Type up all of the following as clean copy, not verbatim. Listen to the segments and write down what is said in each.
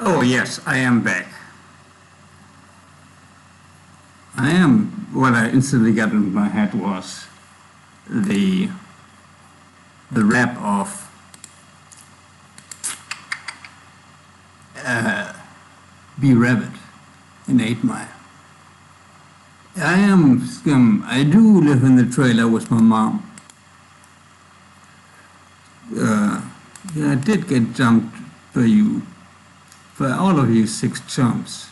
Oh yes, I am back. I am. What I instantly got in my head was the the rap of Be Rabbit in 8 Mile. I am scum. I do live in the trailer with my mom. Yeah, I did get jumped by you, by all of you 6 chumps.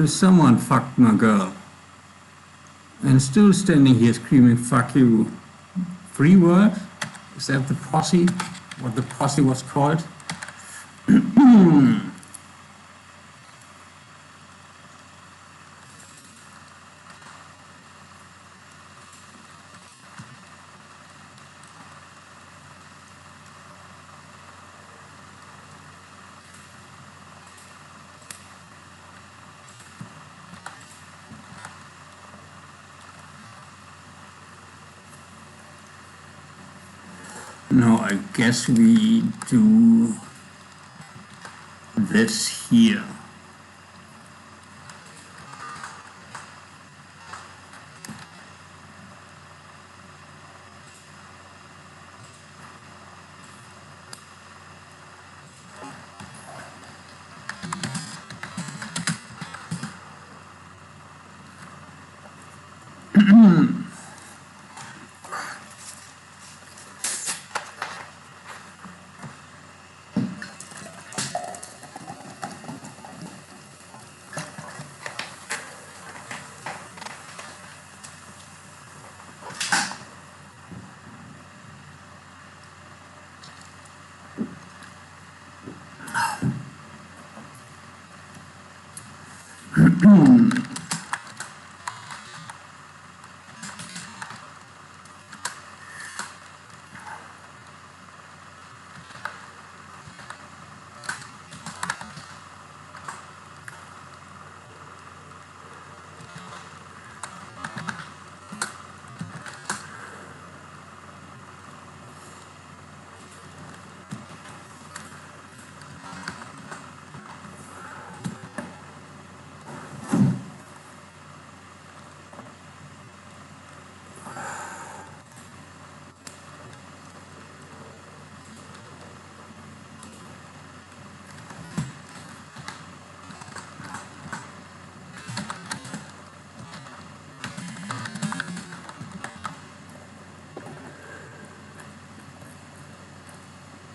Someone fucked my girl. And still standing here screaming, fuck you. 3 words? Is that the posse? What the posse was called? No, I guess we do this here.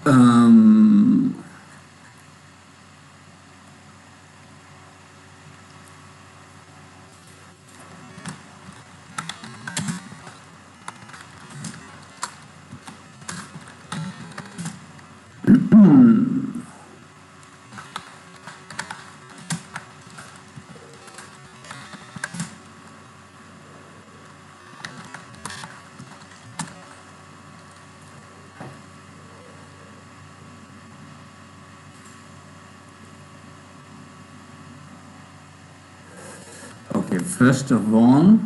Um, okay, first of all,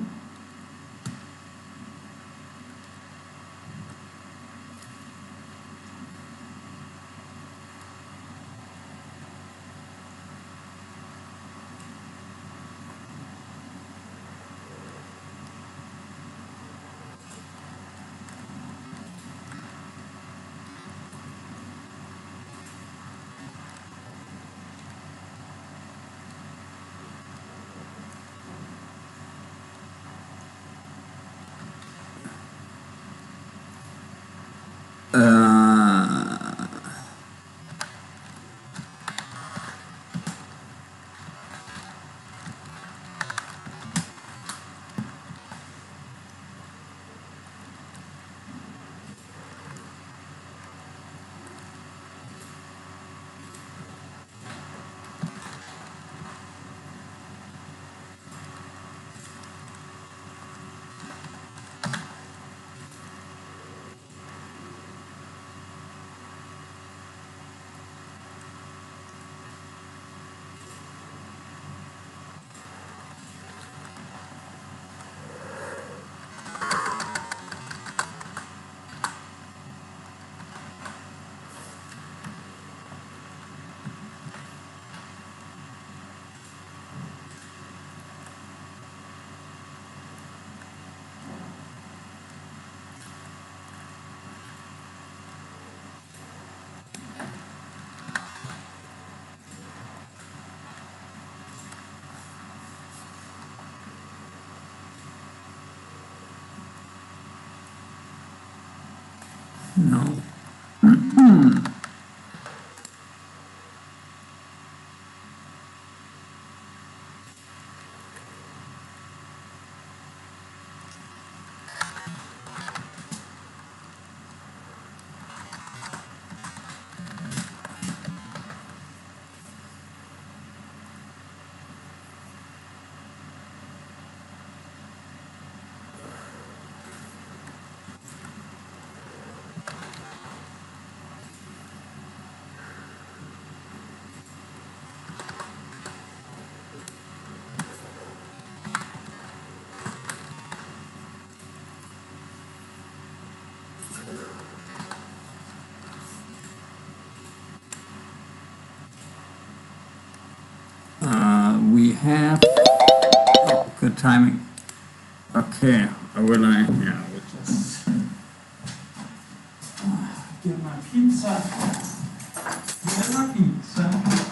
No. We have, oh, good timing. Okay, I will, yeah, we'll just get my pizza. Get my pizza.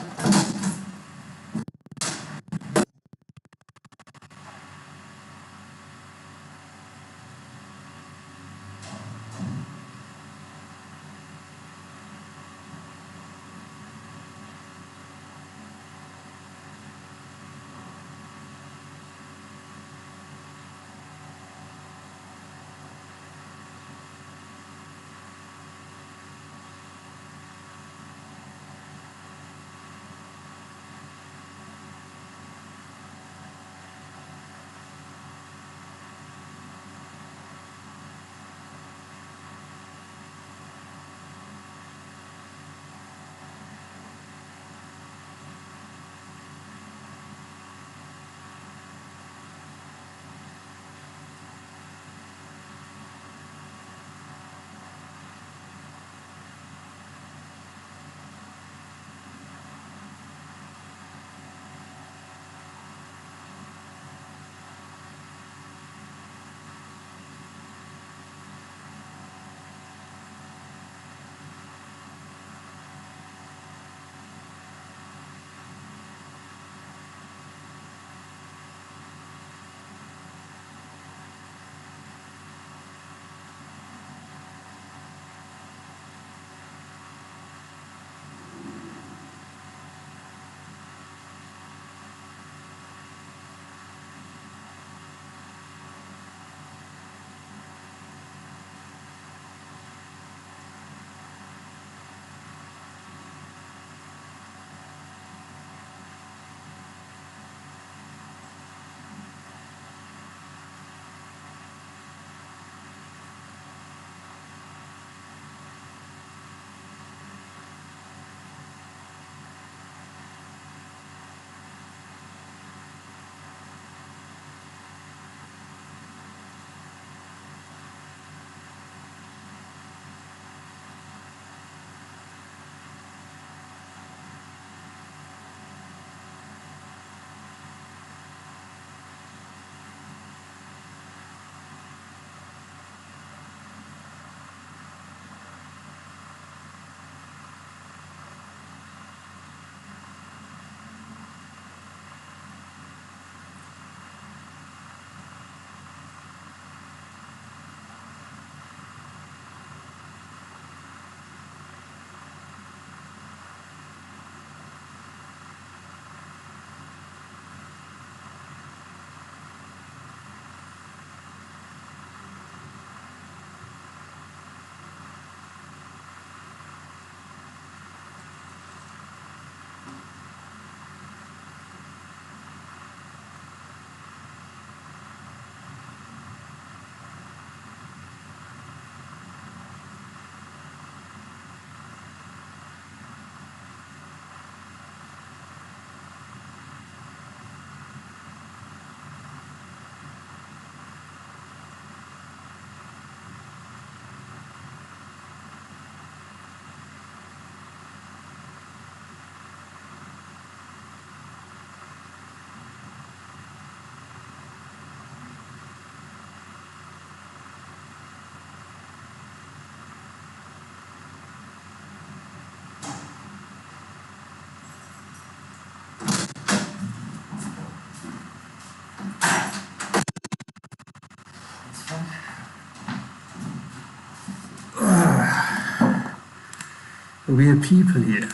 weird people here.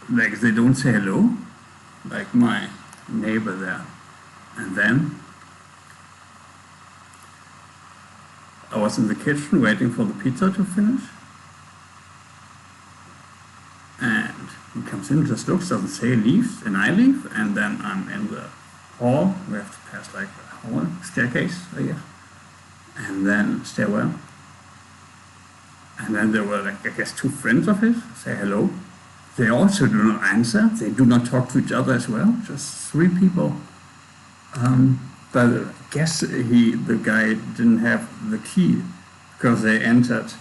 Like, they don't say hello, like my neighbor there. And then I was in the kitchen waiting for the pizza to finish. And he comes in, just looks, doesn't say, leaves, and I leave. And then I'm in the hall. We have to pass like a hall, staircase, I guess. And then stairwell. And then there were, like, I guess, two friends of his say hello. They also do not answer. They do not talk to each other as well. Just three people. But I guess the guy didn't have the key because they entered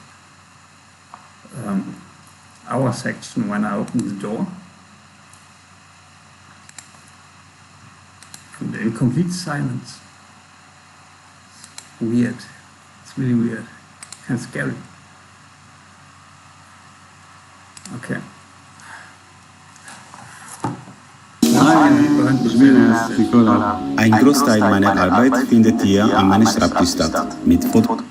our section when I opened the door. And in complete silence. Weird. It's really weird. Kind of scary. Okay. Ein Großteil meiner Arbeit findet hier an meinem Schreibtisch statt. Mit Foto.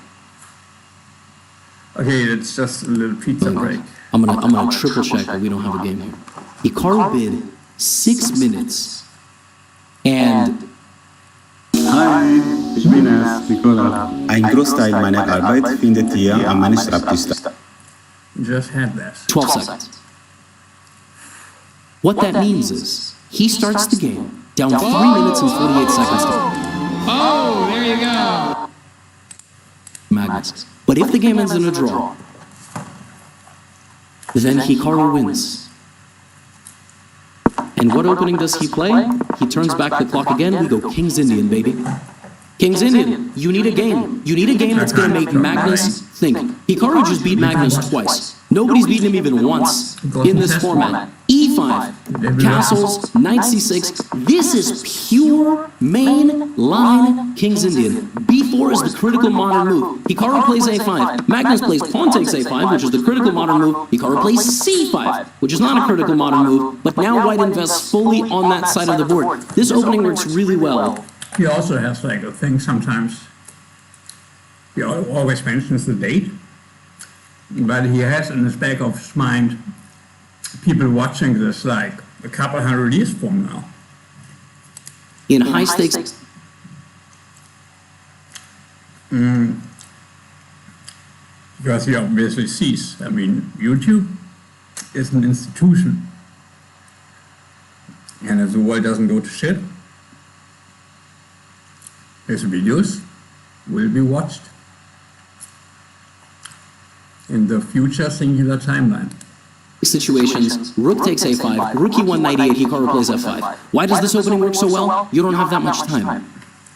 Okay, it's just a little pizza break. I'm gonna triple check that we don't have a game here. Hikaru bid 6 minutes, and Ein Großteil meiner Arbeit findet hier an meinem Schreibtisch statt. Just had that. 12 seconds. What that means is he starts the game down 3 minutes and 48 seconds to go. Oh, there you go. Magnus. But if the game ends in a draw, then Hikaru wins. And what opening does he play? He turns back the clock again. We go King's Indian, baby. King's Indian. You need a game. You need a game that's going to make Magnus think. Hikaru just beat Magnus twice. Nobody's beaten him even once in this format. E5, castles, knight c6. This is pure main line King's Indian. B4 is the critical modern move. Hikaru plays a5. Magnus plays pawn takes a5, which is the critical modern move. Hikaru plays c5, which is not a critical modern move, but now white invests fully on that side of the board. This opening works really well. He also has like a thing sometimes. He always mentions the date, but he has in his back of his mind people watching this like a couple hundred years from now. In high stakes. Because he obviously sees, I mean, YouTube is an institution. And if the world doesn't go to shit, his videos will be watched in the future singular timeline. Situations, rook takes a5, rook e1, knight e8, Hikaru plays f5. Why does this opening work so well? You don't have that much time.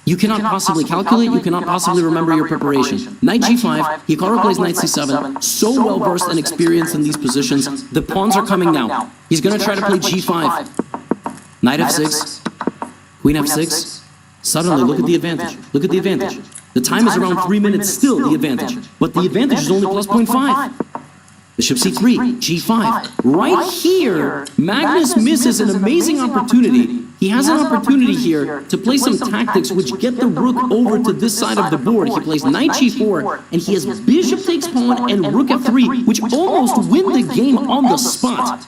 You cannot possibly calculate, you cannot possibly remember your preparation. Knight g5, Hikaru plays knight c7, so well versed and experienced in these positions. The pawns are coming now. He's going to try to play g5. Knight f6, queen f6. Suddenly, look at the advantage. Look at the advantage. The time is around 3 minutes, still the advantage. But the advantage is only plus 0.5. Bishop c3, g5. Right here, Magnus misses an amazing opportunity. He has an opportunity here to play some tactics which get the rook over to this side of the board. He plays knight g4, and he has bishop takes pawn and rook f3, which almost win the game on the spot.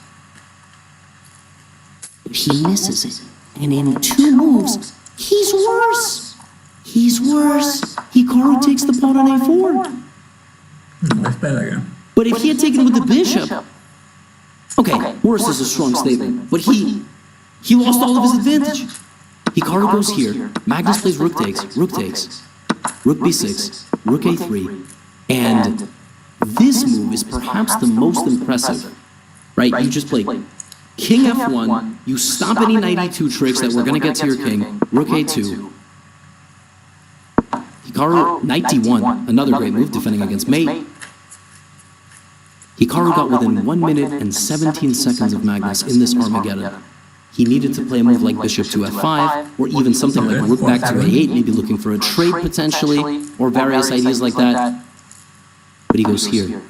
He misses it, and in 2 moves, he's worse. He's worse. Hikaru takes the pawn on a4. That's better again. But if he had taken with the bishop, okay, worse is a strong statement, but he lost all of his advantage. Hikaru goes here, Magnus plays rook takes, rook b6, rook a3, and this move is perhaps the most impressive, right? You just play king f1, you stop any knight e2 tricks that we're going to get to your king, rook a2, Hikaru, knight d1, another great move defending against mate. Hikaru got within 1 minute and 17 seconds of Magnus in this Armageddon. He needed to play a move like bishop to f5, or even something like rook back to a8, maybe looking for a trade potentially, or various ideas like that. But he goes here.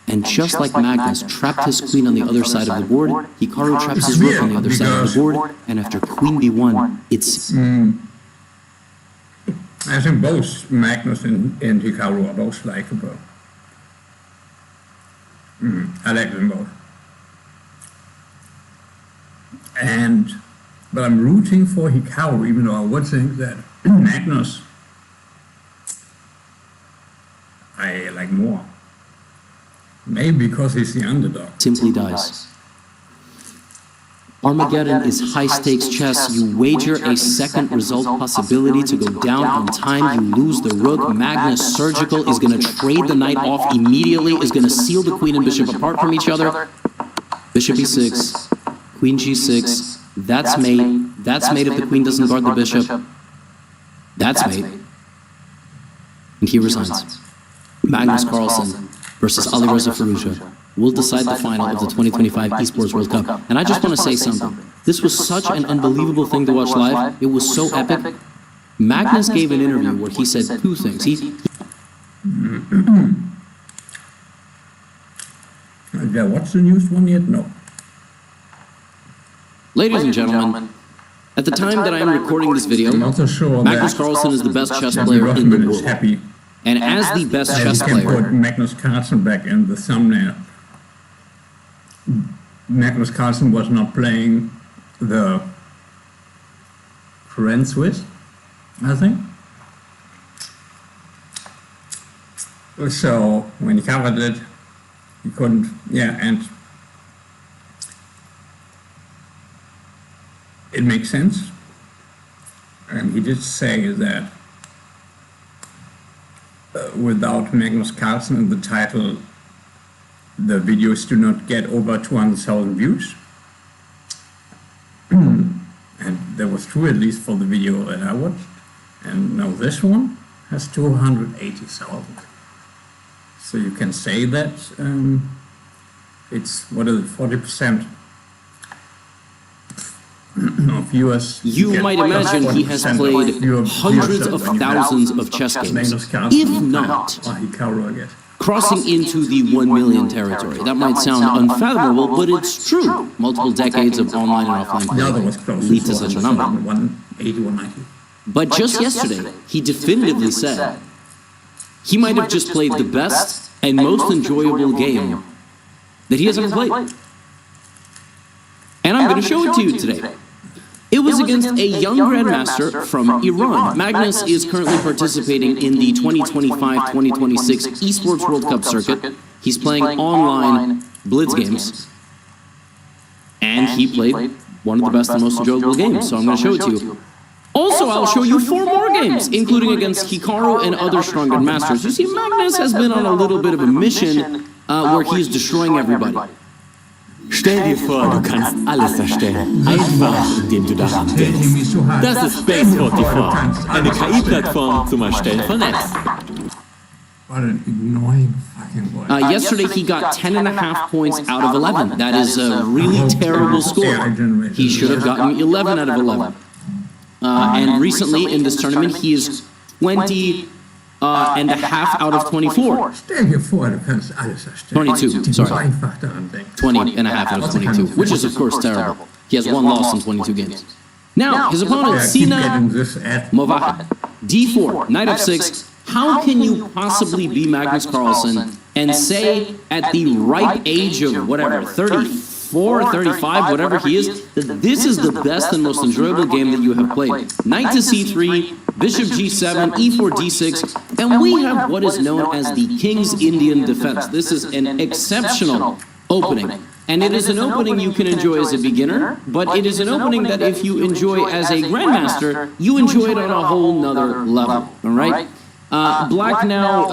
And just like Magnus trapped his queen on the other side of the board, Hikaru traps his rook on the other side of the board, and after queen b1, it's... I think both Magnus and Hikaru are both likable. I like them both. But I'm rooting for Hikaru, even though I would think that Magnus I like more. Maybe because he's the underdog. Simply dies. Armageddon is high-stakes chess. You wager a second result possibility to go down on time. You lose the rook. Magnus Surgical is going to trade the knight off immediately, is going to seal the queen and bishop apart from each other. Bishop e6, queen g6. That's mate. That's mate if the queen doesn't guard the bishop. That's mate. And he resigns. Magnus Carlsen versus Alireza Firouzja will decide the final of the 2025 Esports World Cup. And I just want to say something. This was such an unbelievable thing to watch live. It was so epic. Magnus gave an interview where he said two things. Have you watched the newest one yet? No. Ladies and gentlemen, at the time that I am recording this video, Magnus Carlsen is the best chess player in the world. And as the best chess player... You can put Magnus Carlsen back in the thumbnail. Magnus Carlsen was not playing the Korean Swiss, I think. So when he covered it, he couldn't, and it makes sense. And he did say that without Magnus Carlsen in the title, the videos do not get over 200,000 views. And that was true, at least for the video that I watched. And now this one has 280,000. So you can say that it's, 40% of viewers. You might imagine he has played hundreds of thousands of chess games, if not crossing into the 1 million territory. That might sound unfathomable, but it's true. Multiple decades of online and offline play lead to such a number. 180, 190. But just yesterday, he definitively said he might have just played the best and most enjoyable game that he has ever played. And I'm going to show it to you today. It was against a young grandmaster from Iran. Magnus is currently participating in the 2025-2026 Esports World Cup circuit. He's playing online blitz games. And he played one of the best and most enjoyable games, so I'm going to show it to you. Also, I'll show you 4 more games, including against Hikaru and other strong grandmasters. You see, Magnus has been on a little bit of a mission where he's destroying everybody. Stell dir vor, du kannst alles erstellen, einfach indem du daran denkst. Das ist Space 44, eine KI-Plattform zum Erstellen von Apps. What an annoying fucking boy. Yesterday he got 10.5 points out of 11. That is a really terrible score. He should have gotten 11 out of 11. And recently in this tournament he is 20 and a half out of 24. 22, sorry. 20 and a half out of 22, which is of course terrible. He has 1 loss in 22 games. Now, his opponent, Sina Movahed, d4, knight f6. How can you possibly be Magnus Carlsen and say at the ripe age of whatever, 34, 35, whatever he is, that this is the best and most enjoyable game that you have played? Knight to c3, bishop g7, e4, d6, and we have what is known as the King's Indian defense. This is an exceptional opening. And it is an opening you can enjoy as a beginner, but it is an opening that if you enjoy as a grandmaster, you enjoy it on a whole nother level, all right? Black now,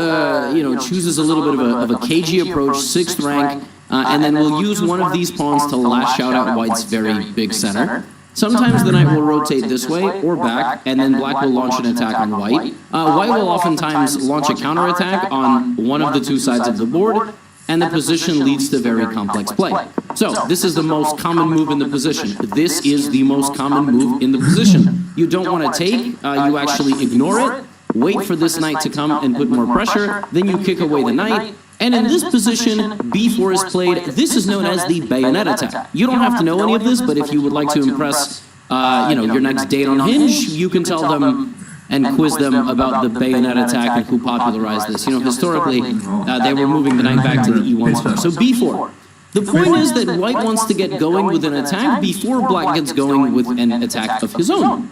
chooses a little bit of a cagey approach, 6th rank, and then we'll use one of these pawns to lash out at White's very big center. Sometimes the knight will rotate this way or back, and then Black will launch an attack on White. White will oftentimes launch a counterattack on one of the 2 sides of the board, and the position leads to very complex play. So, this is the most common move in the position. This is the most common move in the position. You don't want to take, you actually ignore it, wait for this knight to come and put more pressure, then you kick away the knight, and in this position, b4 is played. This is known as the bayonet attack. You don't have to know any of this, but if you would like to impress, your next date on Hinge, you can tell them, and quiz them about the bayonet attack and who popularized this. You know, historically, they were moving the knight back to the e1 square. So b4. The point is that white wants to get going with an attack before black gets going with an attack of his own.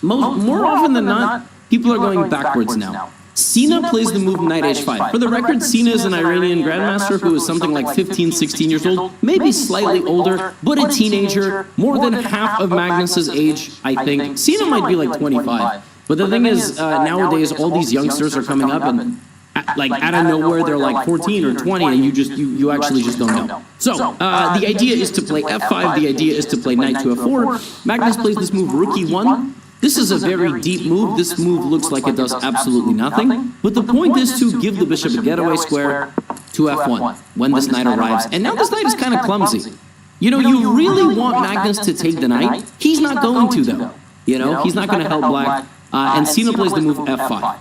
More often than not, people are going backwards now. Sina plays the move knight h5. For the record, Sina is an Iranian grandmaster who is something like 15, 16 years old, maybe slightly older, but a teenager, more than half of Magnus's age, I think. Sina might be like 25. But the thing is, nowadays, all these youngsters are coming up and like out of nowhere, they're like 14 or 20, and you actually just don't know. So, the idea is to play f5, the idea is to play knight to f4. Magnus plays this move rook e1. This is a very deep move. This move looks like it does absolutely nothing. But the point is to give the bishop a getaway square to f1 when this knight arrives. And now this knight is kind of clumsy. You know, you really want Magnus to take the knight. He's not going to, though. You know, he's not going to help black. And Sina plays the move f5.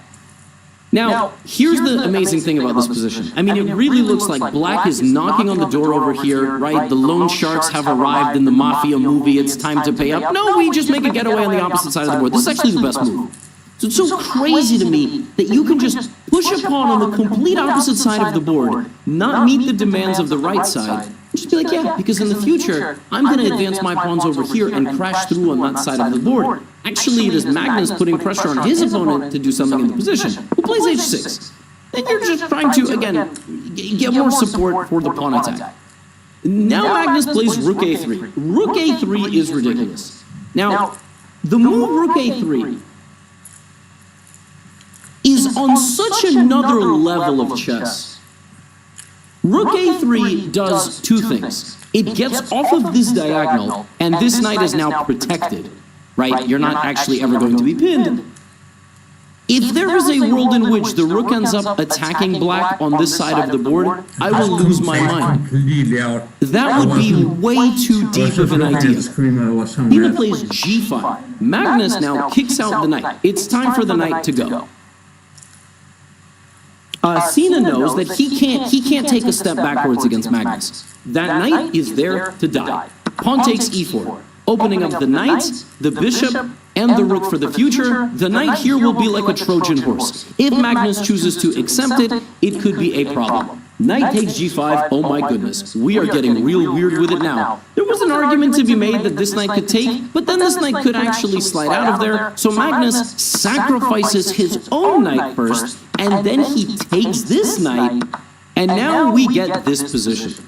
Now, here's the amazing thing about this position. I mean, it really looks like black is knocking on the door over here, right? The loan sharks have arrived in the Mafia movie. It's time to pay up. No, we just make a getaway on the opposite side of the board. This is actually the best move. So it's so crazy to me that you can just push a pawn on the complete opposite side of the board, not meet the demands of the right side, and just be like, yeah, because in the future, I'm going to advance my pawns over here and crash through on that side of the board. Actually, it is Magnus putting pressure on his opponent to do something in the position, who plays h6. And you're just trying to, again, get more support for the pawn attack. Now Magnus plays rook a3. Rook a3 is ridiculous. Now, the move rook a3 is on such another level of chess. Rook a3 does two things. It gets off of this diagonal, and this knight is now protected, right? You're not actually ever going to be pinned. If there is a world in which the rook ends up attacking black on this side of the board, I will lose my mind. That would be way too deep of an idea. Sina plays g5. Magnus now kicks out the knight. It's time for the knight to go. Sina knows that he can't take a step backwards against Magnus. That knight is there to die. Pawn takes e4, opening up the knight, the bishop, and the rook for the future. The knight here will be like a Trojan horse. If Magnus chooses to accept it, it could be a problem. Knight takes g5, oh my goodness, we are getting real weird with it now. There was an argument to be made that this knight could take, but then this knight could actually slide out of there, so Magnus sacrifices his own knight first, and then he takes this knight, and now we get this position.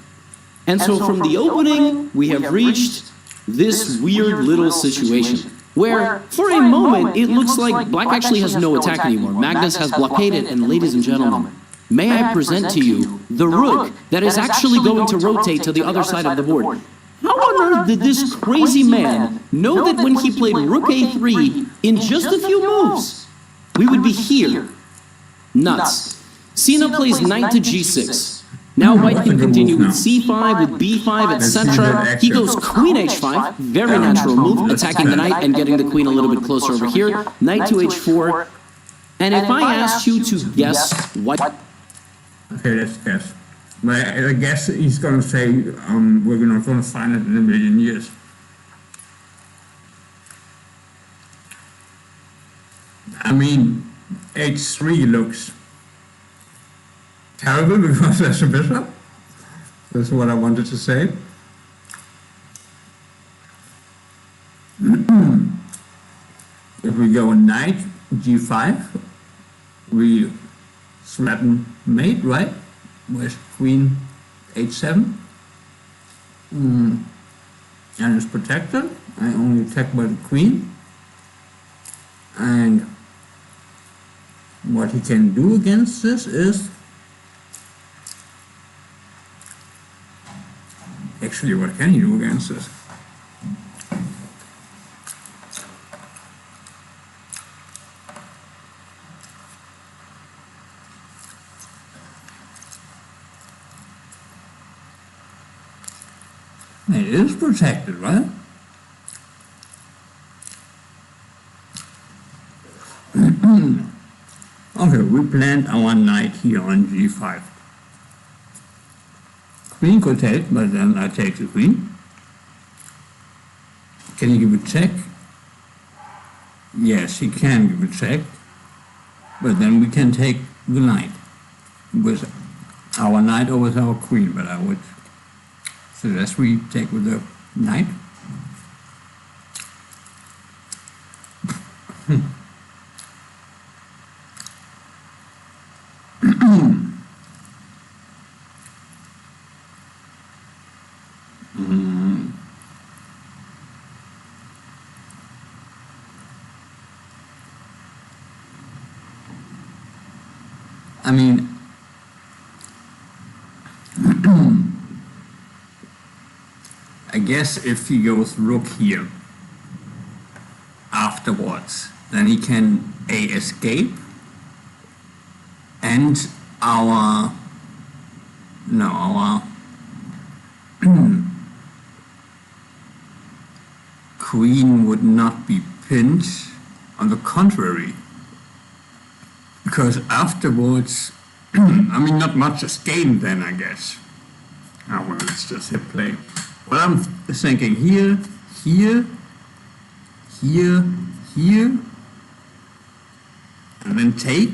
And so from the opening, we have reached this weird little situation, where for a moment it looks like black actually has no attack anymore. Magnus has blockaded, and ladies and gentlemen, may I present to you the rook that is actually going to rotate to the other side of the board. How on earth did this crazy man know that when he played rook a3 in just a few moves, we would be here? Nuts. Sina plays knight to g6. Now white can continue with c5, with b5, etc. He goes queen h5, very natural move, attacking the knight and getting the queen a little bit closer over here. Knight to h4. And if I asked you to guess what... Okay, let's guess. But I guess he's going to say we're not going to find it in a million years. I mean, h3 looks terrible because there's a bishop. That's what I wanted to say. If we go knight g5, we threaten mate, right? With queen h7. And it's protected. I only attack by the queen. And what he can do against this is... Actually, what can he do against this? It is protected, right? Okay, we plant our knight here on g5. Queen could take, but then I take the queen. Can you give a check? Yes, he can give a check, but then we can take the knight with our knight or with our queen, but I would suggest we take with the knight. I mean, I guess if he goes rook here afterwards, then he can escape, and our queen would not be pinned. On the contrary, because afterwards, I mean, not much is gained then, I guess. Oh, well, let's just hit play. Well, I'm thinking here, here, here, here, and then take,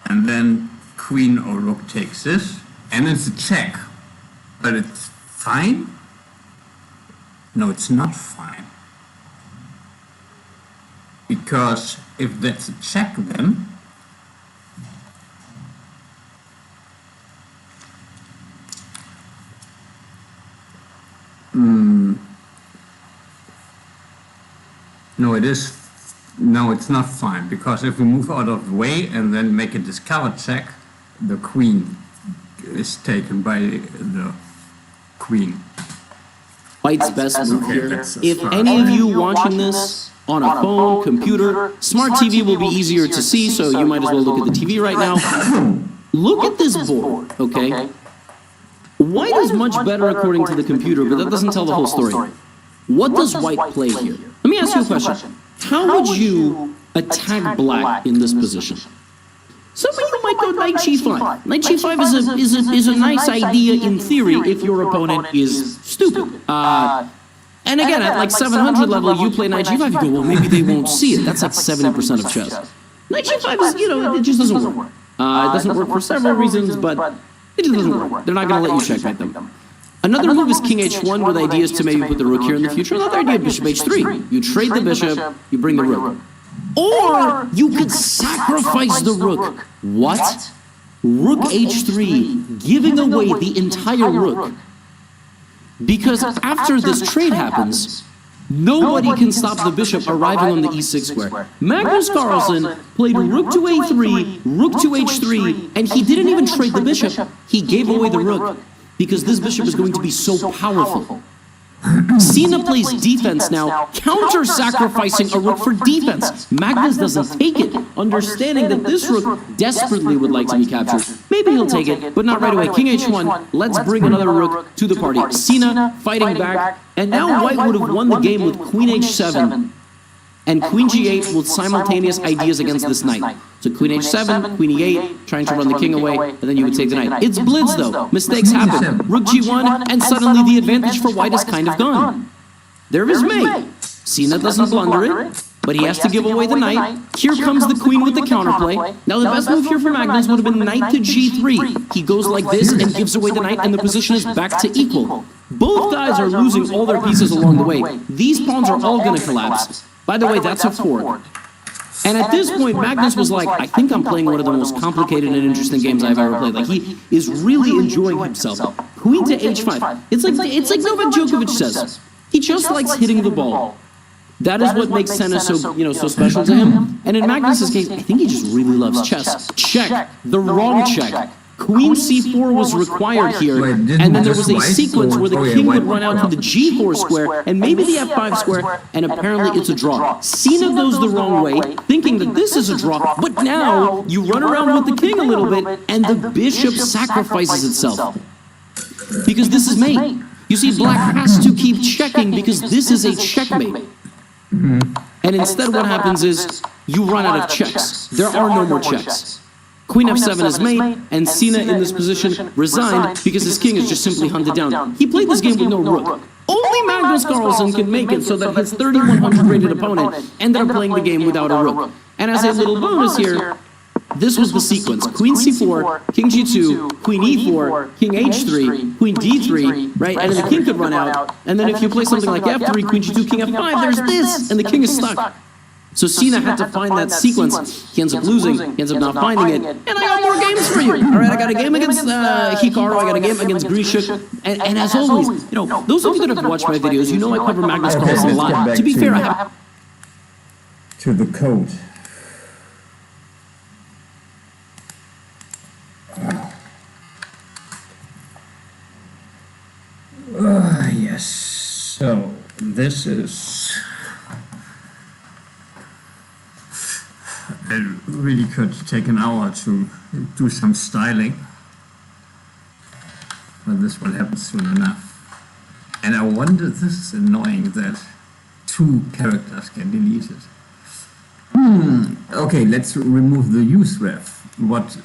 and then queen or rook takes this, and it's a check. But it's fine? No, it's not fine. Because if that's a check, then no, it's not fine, because if we move out of the way and then make a discover check, the queen is taken by the queen. White's best move here. If any of you watching this on a phone, computer, smart TV will be easier to see, so you might as well look at the TV right now. Look at this board, okay? White is much better according to the computer, but that doesn't tell the whole story. What does white play here? Let me ask you a question. How would you attack black in this position? Some of you might go knight g5. Knight g5 is a nice idea in theory if your opponent is stupid. And again, at like 700 level, you play knight g5, you go, well, maybe they won't see it. That's like 70% of chess. Knight g5 is, it just doesn't work. It doesn't work for several reasons, but it just doesn't work. They're not going to let you checkmate them. Another move is king h1 with ideas to maybe put the rook here in the future. Another idea, bishop h3. You trade the bishop, you bring the rook. Or you could sacrifice the rook. What? Rook h3, giving away the entire rook. Because after this trade happens, nobody can stop the bishop arriving on the e6 square. Magnus Carlsen played rook to a3, rook to h3, and he didn't even trade the bishop. He gave away the rook, because this bishop is going to be so powerful. Sina plays defense now, counter-sacrificing a rook for defense. Magnus doesn't take it, understanding that this rook desperately would like to be captured. Maybe he'll take it, but not right away. King h1, let's bring another rook to the party. Sina fighting back, and now white would have won the game with queen h7 and queen g8 with simultaneous ideas against this knight. So queen h7, queen e8, trying to run the king away, and then you would take the knight. It's blitz though, mistakes happen. Rook g1, and suddenly the advantage for white is kind of gone. There is mate. Sina doesn't blunder it, but he has to give away the knight. Here comes the queen with the counterplay. Now the best move here for Magnus would have been knight to g3. He goes like this and gives away the knight, and the position is back to equal. Both guys are losing all their pieces along the way. These pawns are all going to collapse. By the way, that's a fork. And at this point, Magnus was like, I think I'm playing one of the most complicated and interesting games I've ever played. Like, he is really enjoying himself. Queen to h5. It's like Novak Djokovic says. He just likes hitting the ball. That is what makes tennis so, so special to him. And in Magnus's case, I think he just really loves chess. Check. The wrong check. Queen c4 was required here, and then there was a sequence where the king would run out to the g4 square, and maybe the f5 square, and apparently it's a draw. Sina goes the wrong way, thinking that this is a draw, but now you run around with the king a little bit, and the bishop sacrifices itself. Because this is mate. You see, black has to keep checking because this is a checkmate. And instead what happens is, you run out of checks. There are no more checks. Queen f7 is mate, and Sina in this position resigned because his king is just simply hunted down. He played this game with no rook. only Magnus Carlsen could make it so that his 3100 rated opponent ended up playing the game without a rook. And as a little bonus here, this was the sequence. Queen c4, king g2, queen e4, king h3, queen d3, right? And then the king could run out. And then if you play something like f3, queen g2, king f5, there's this, and the king is stuck. So Sina had to find that sequence. He ends up losing, he ends up not finding it. And I got more games for you. All right, I got a game against Hikaru, I got a game against Grishuk. And as always, you know, those of you that have watched my videos, you know I cover Magnus Carlsen a lot. To be fair, I have... To the code. Yes, so this is... It really could take an hour to do some styling, but this will happen soon enough. And I wonder, this is annoying that 2 characters get deleted. Okay, let's remove the use ref, what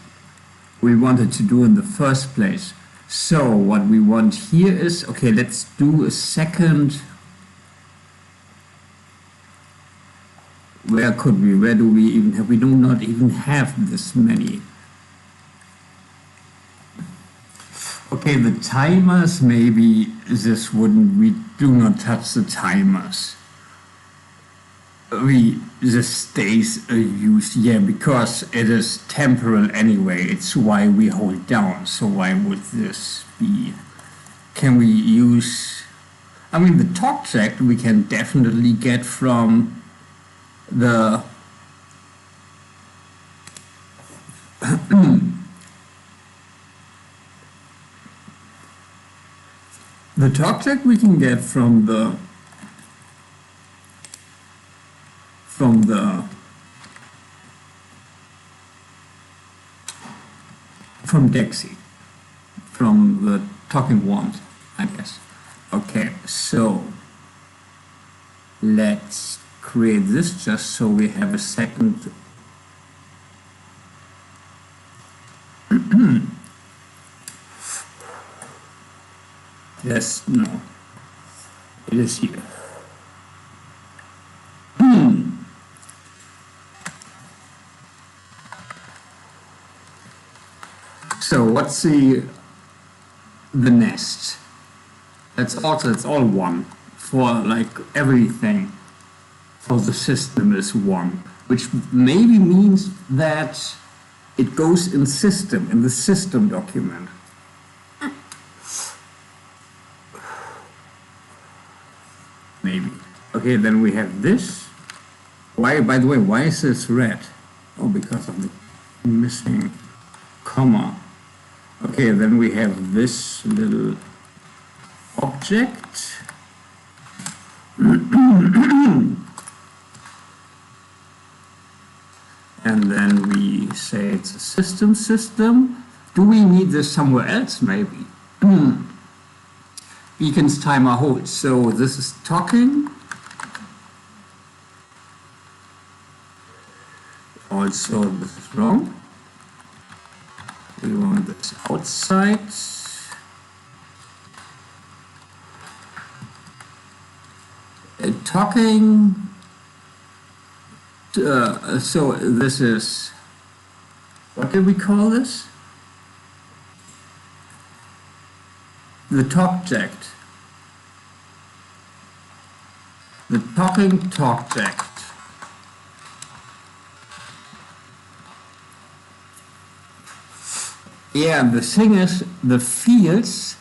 we wanted to do in the first place. So what we want here is, okay, let's do a second. Where could we, where do we even have, we do not even have this many. Okay, the timers, maybe this wouldn't, we do not touch the timers. This stays used, yeah, because it is temporal anyway, it's why we hold down, so why would this be? Can we use, I mean, the talk check we can definitely get from the the talk check we can get from Dexy, from the talking wand, I guess. Okay, so let's create this just so we have a second. Yes, no, it is here. So what's the nest? It's all one for like everything. For the system is 1, which maybe means that it goes in system, in the system document. Maybe. Okay, then we have this. Why, by the way, why is this red? Oh, because of the missing comma. Okay, then we have this little object. And then we say it's a system. Do we need this somewhere else, maybe? Beacons timer holds. So this is talking. Also, this is wrong. We want this outside. Talking. So this is, what did we call this? The talkject. The talking talkject. Yeah, the thing is, the fields,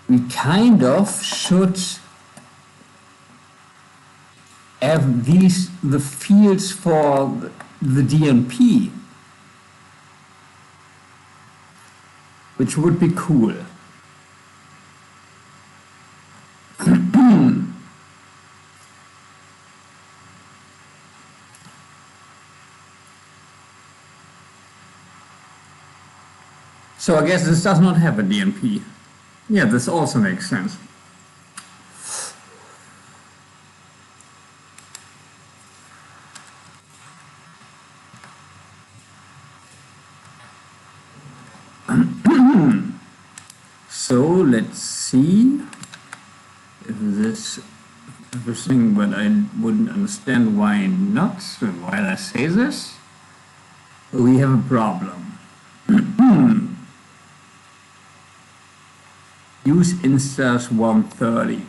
we kind of should have the fields for the DNP, which would be cool. So I guess this does not have a DNP. Yeah, this also makes sense. So let's see. this everything, but I wouldn't understand why not, and why I say this. We have a problem. Use Insta's 130.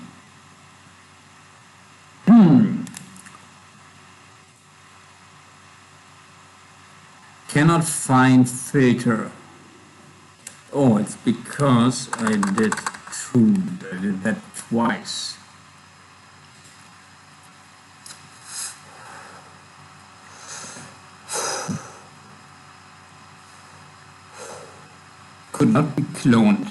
Cannot find filter. Oh, it's because I did that twice. Could not be cloned.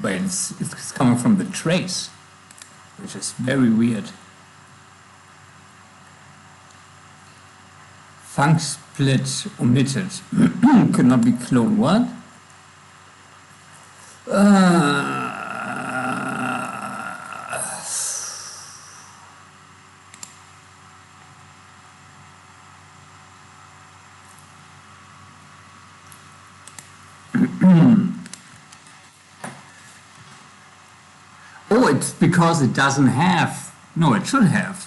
But it's coming from the trace, which is very weird. Func split omitted. Could not be cloned. What? Oh, it's because it doesn't have. No, it should have.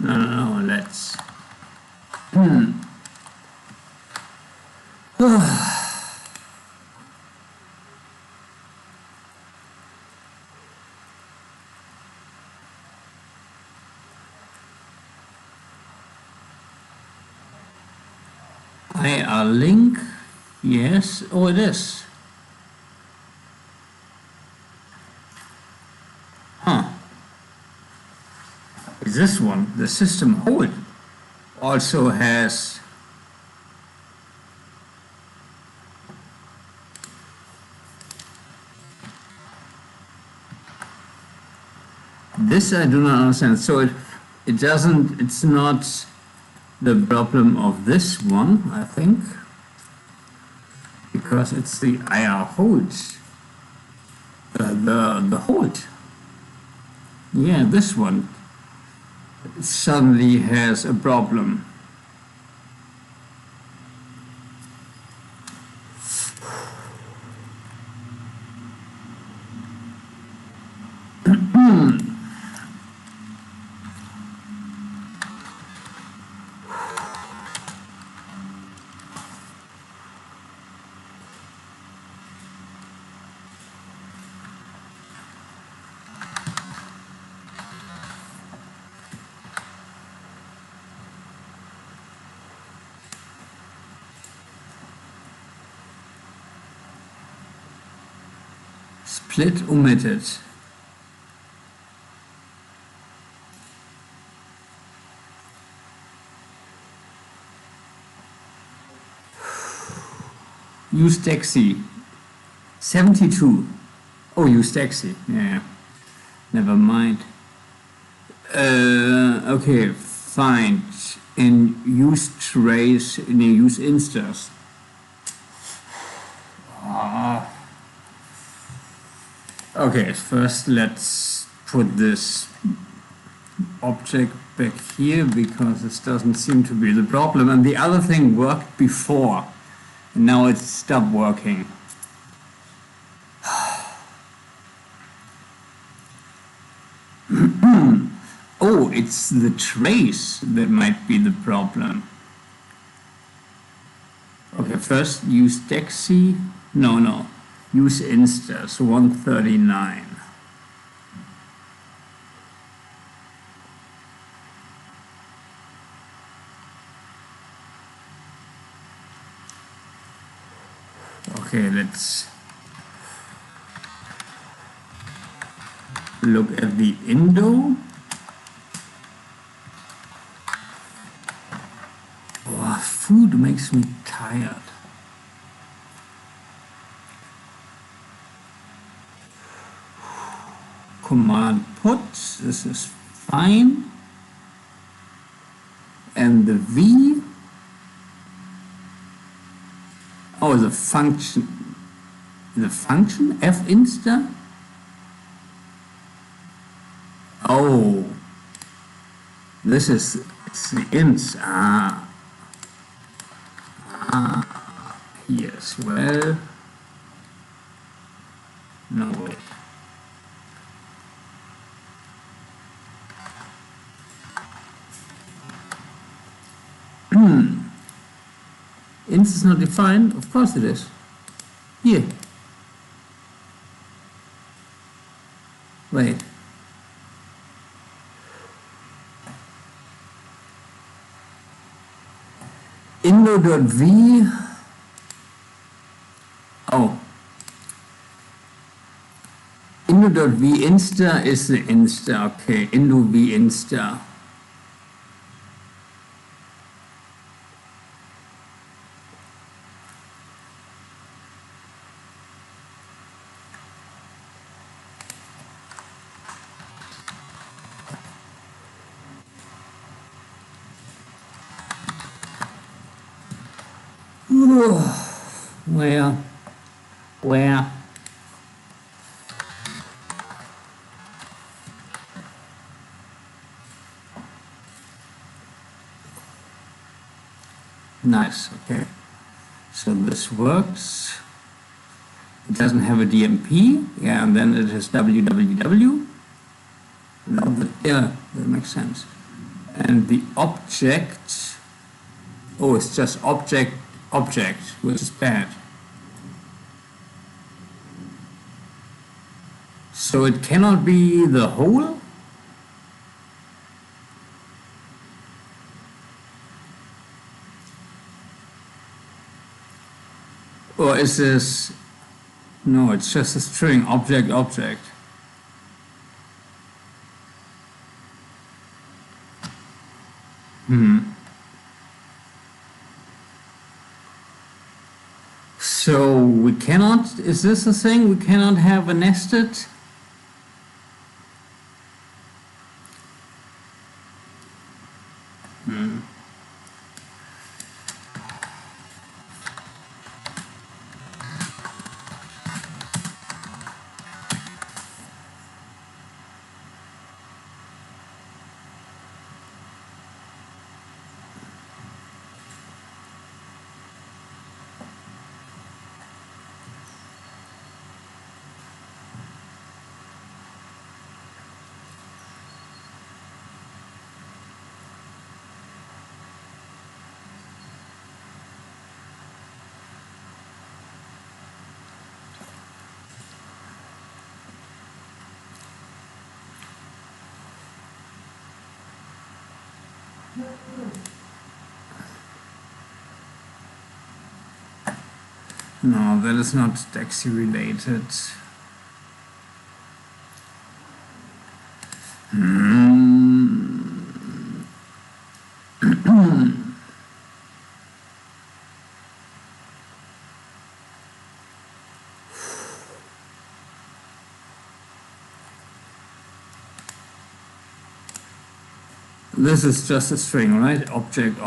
No, let's. IRLink, yes. Oh, it is. Huh. This one, the system hold, also has this. I do not understand. So it doesn't. It's not the problem of this one, I think, because it's the IR hold, the hold. Yeah, this one suddenly has a problem. Split omitted. Use taxi. 72. Oh, use taxi. Yeah. Never mind. Okay, find and use trace and use instas. Okay, first let's put this object back here because this doesn't seem to be the problem. And the other thing worked before, and now it's stopped working. Oh, it's the trace that might be the problem. Okay, first use taxi. No. Use Insta, so 139. Okay, let's look at the Indo. Oh, food makes me tired. Command put, this is fine. And the V, oh, the function. the function F-Insta? Oh, this is the ints. Here as well. No, wait. Inst is not defined? Of course it is. Here. Wait. Indo.v. Oh. Indo.v Insta is the Insta. Okay. Indo.v Insta. Where? Nice, okay. So this works. It doesn't have a DMP, yeah, and then it has www. Yeah, that makes sense. And the object, oh, it's just object, which is bad. So it cannot be the whole? Or is this, no, it's just a string, object. So we cannot, is this a thing? We cannot have a nested? No, that is not DAXI related. This is just a string, right? Object.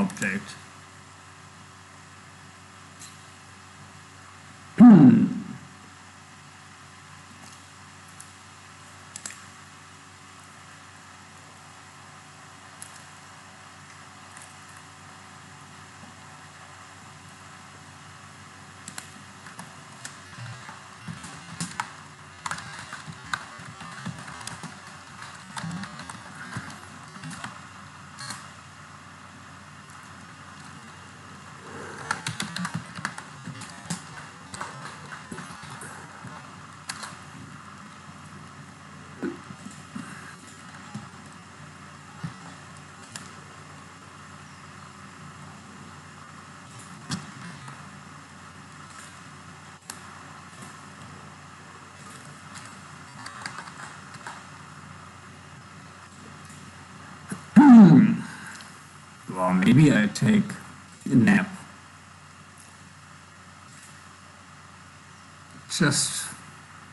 Well, maybe I take a nap. Just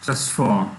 for